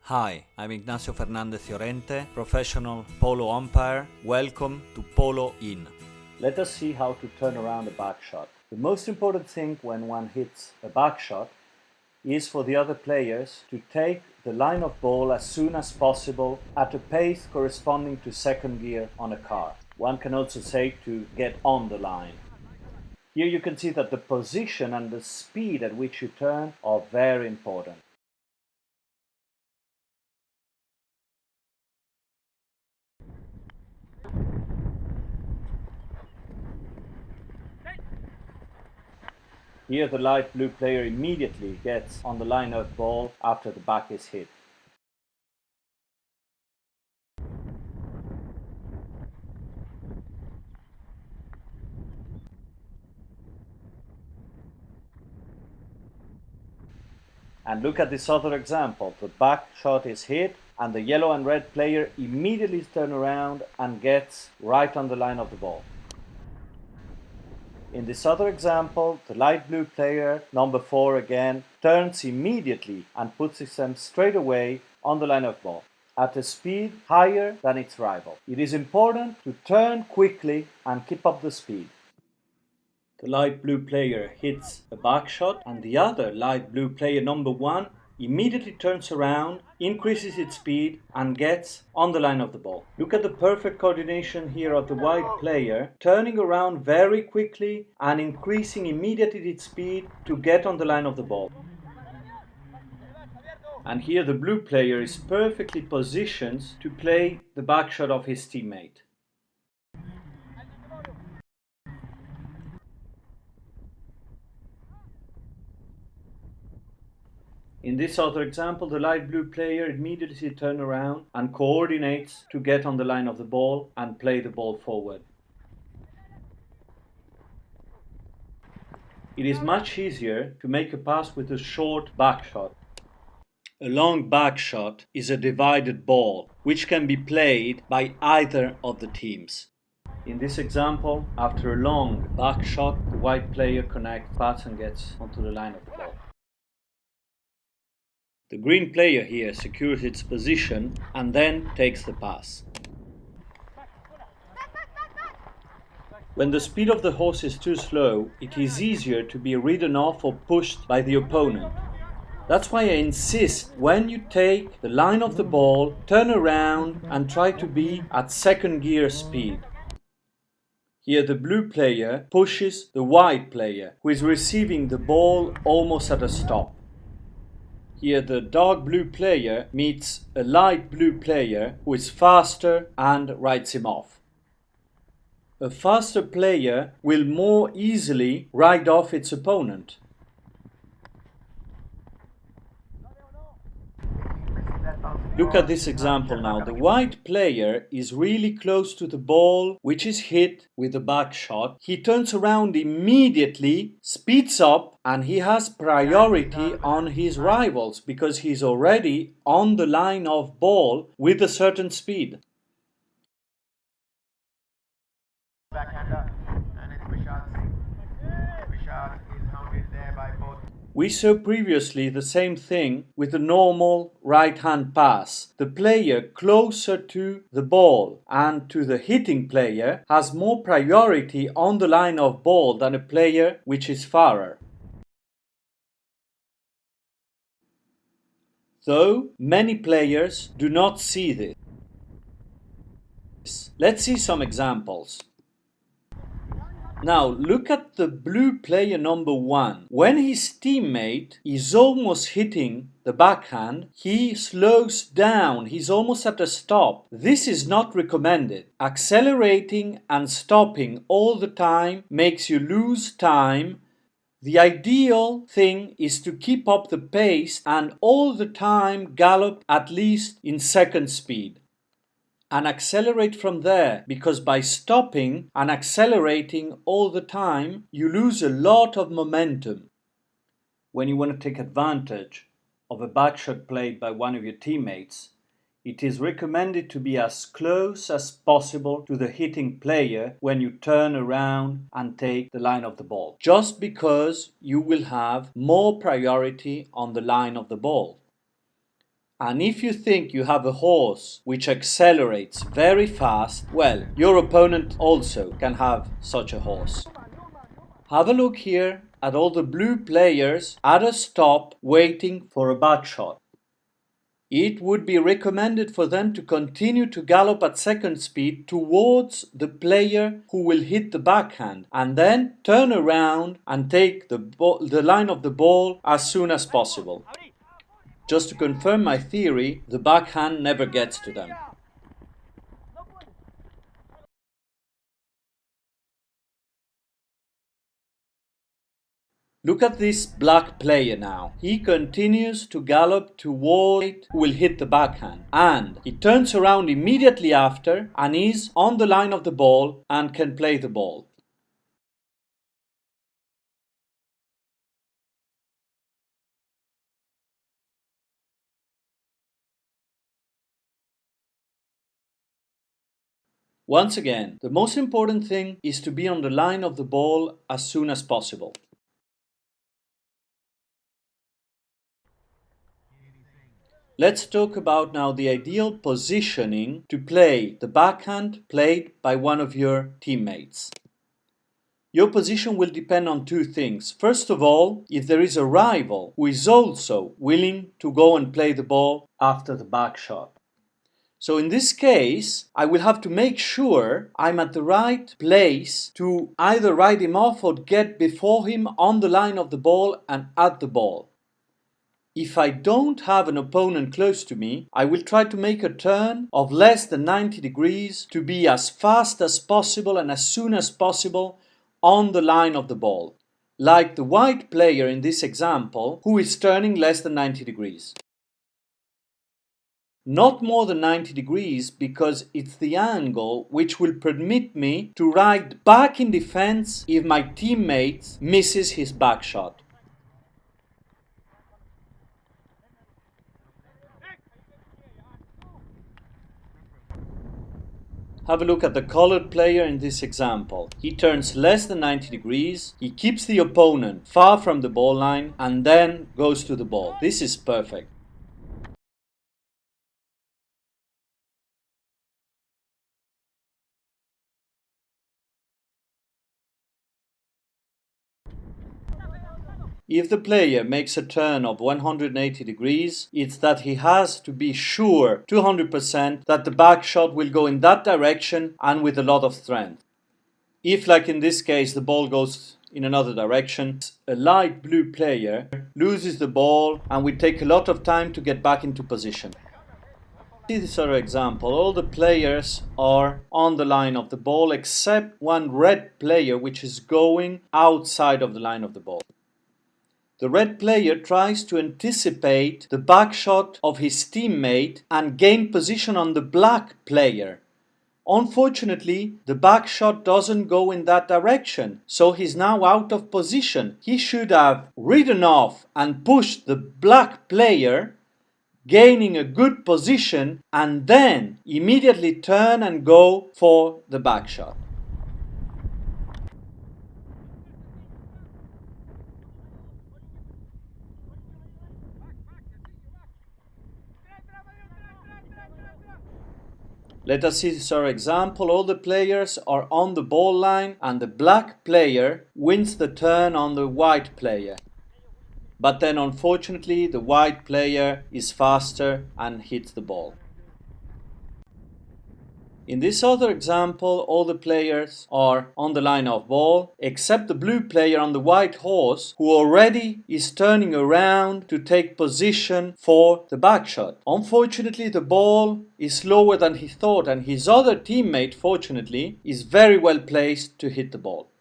Hi, I'm Ignacio Fernandez Llorente, professional polo umpire. Welcome to Polo In. Let us see how to turn around a back shot. The most important thing when one hits a back shot is for the other players to take the line of ball as soon as possible at a pace corresponding to second gear on a car. One can also say to get on the line. Here you can see that the position and the speed at which you turn are very important. Here the light blue player immediately gets on the line of ball after the back is hit. And look at this other example. The back shot is hit and the yellow and red player immediately turn around and gets right on the line of the ball. In this other example, the light blue player, number 4 again, turns immediately and puts himself straight away on the line of ball at a speed higher than its rival. It is important to turn quickly and keep up the speed. The light blue player hits a back shot and the other light blue player, number 1, immediately turns around, increases its speed and gets on the line of the ball. Look at the perfect coordination here of the white player, turning around very quickly and increasing immediately its speed to get on the line of the ball. And here the blue player is perfectly positioned to play the back shot of his teammate. In this other example, the light blue player immediately turns around and coordinates to get on the line of the ball and play the ball forward. It is much easier to make a pass with a short back shot. A long back shot is a divided ball, which can be played by either of the teams. In this example, after a long back shot, the white player connects pass and gets onto the line of the ball. The green player here secures its position and then takes the pass. When the speed of the horse is too slow, it is easier to be ridden off or pushed by the opponent. That's why I insist when you take the line of the ball, turn around and try to be at second gear speed. Here the blue player pushes the white player, who is receiving the ball almost at a stop. Here the dark blue player meets a light blue player who is faster and rides him off. A faster player will more easily ride off its opponent. Look at this example now. The white player is really close to the ball, which is hit with a back shot. He turns around immediately, speeds up, and he has priority on his rivals because he's already on the line of ball with a certain speed. Backhander, and it's Vishal is hounded there by both. We saw previously the same thing with the normal right-hand pass. The player closer to the ball and to the hitting player has more priority on the line of ball than a player which is farer. Though many players do not see this. Let's see some examples. Now look at the blue player number 1. When his teammate is almost hitting the backhand, he slows down, he's almost at a stop. This is not recommended. Accelerating and stopping all the time makes you lose time. The ideal thing is to keep up the pace and all the time gallop at least in second speed. And accelerate from there, because by stopping and accelerating all the time, you lose a lot of momentum. When you want to take advantage of a back shot played by one of your teammates, it is recommended to be as close as possible to the hitting player when you turn around and take the line of the ball, just because you will have more priority on the line of the ball. And if you think you have a horse which accelerates very fast, well, your opponent also can have such a horse. Have a look here at all the blue players at a stop waiting for a back shot. It would be recommended for them to continue to gallop at second speed towards the player who will hit the backhand and then turn around and take the line of the ball as soon as possible. Just to confirm my theory, the backhand never gets to them. Look at this black player now. He continues to gallop toward who will hit the backhand. And he turns around immediately after and is on the line of the ball and can play the ball. Once again, the most important thing is to be on the line of the ball as soon as possible. Let's talk about now the ideal positioning to play the backhand played by one of your teammates. Your position will depend on two things. First of all, if there is a rival who is also willing to go and play the ball after the back shot. So in this case, I will have to make sure I'm at the right place to either ride him off or get before him on the line of the ball and at the ball. If I don't have an opponent close to me, I will try to make a turn of less than 90 degrees to be as fast as possible and as soon as possible on the line of the ball, like the white player in this example who is turning less than 90 degrees. Not more than 90 degrees because it's the angle which will permit me to ride back in defense if my teammate misses his back shot. Have a look at the colored player in this example. He turns less than 90 degrees, he keeps the opponent far from the ball line and then goes to the ball. This is perfect. If the player makes a turn of 180 degrees, it's that he has to be sure 200% that the back shot will go in that direction and with a lot of strength. If, like in this case, the ball goes in another direction, a light blue player loses the ball and will take a lot of time to get back into position. See this other example. All the players are on the line of the ball except one red player which is going outside of the line of the ball. The red player tries to anticipate the back shot of his teammate and gain position on the black player. Unfortunately, the back shot doesn't go in that direction, so he's now out of position. He should have ridden off and pushed the black player, gaining a good position, and then immediately turn and go for the back shot. Let us see this other example. All the players are on the ball line and the black player wins the turn on the white player. But then unfortunately the white player is faster and hits the ball. In this other example, all the players are on the line of ball, except the blue player on the white horse, who already is turning around to take position for the back shot. Unfortunately, the ball is lower than he thought, and his other teammate, fortunately, is very well placed to hit the ball.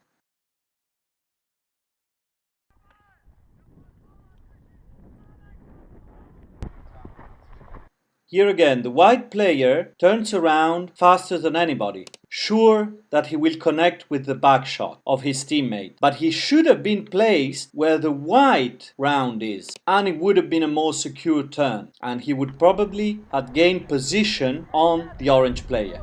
Here again, the white player turns around faster than anybody, sure that he will connect with the back shot of his teammate. But he should have been placed where the white round is, and it would have been a more secure turn, and he would probably have gained position on the orange player.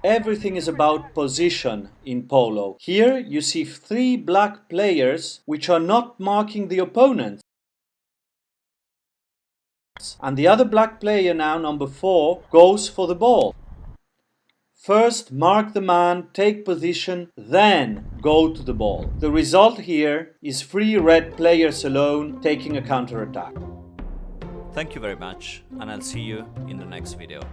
Everything is about position in polo. Here you see 3 black players which are not marking the opponents. And the other black player now, number 4, goes for the ball. First, mark the man, take position, then go to the ball. The result here is 3 red players alone taking a counterattack. Thank you very much, and I'll see you in the next video.